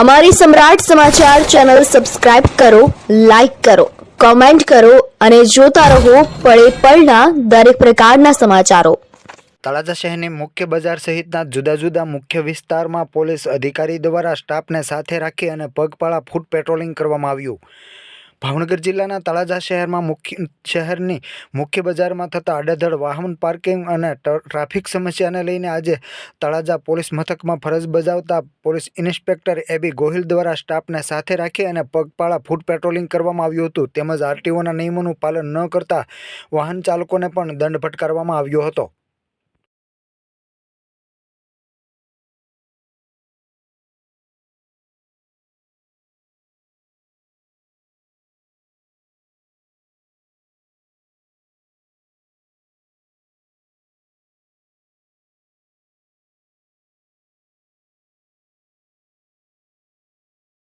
અમારી સમ્રાટ સમાચાર ચેનલ સબસ્ક્રાઇબ કરો, લાઇક કરો, કોમેન્ટ કરો અને જોતા રહો પળે પળના દરેક પ્રકારના સમાચારો। તળાજા શહેરની મુખ્ય બજાર સહિતના જુદા જુદા મુખ્ય વિસ્તારમાં પોલીસ અધિકારી દ્વારા સ્ટાફને સાથે રાખી અને પગપાળા ફૂટ પેટ્રોલિંગ કરવામાં આવ્યું। ભાવનગર જિલ્લાના તળાજા શહેરમાં શહેરની મુખ્ય બજારમાં થતા આડેધડ વાહન પાર્કિંગ અને ટ્રાફિક સમસ્યાને લઈને આજે તળાજા પોલીસ મથકમાં ફરજ બજાવતા પોલીસ ઇન્સ્પેક્ટર એબી ગોહિલ દ્વારા સ્ટાફને સાથે રાખી અને પગપાળા ફૂટ પેટ્રોલિંગ કરવામાં આવ્યું હતું તેમજ આરટીઓના નિયમોનું પાલન ન કરતા વાહન ચાલકોને પણ દંડ ફટકારવામાં આવ્યો હતો।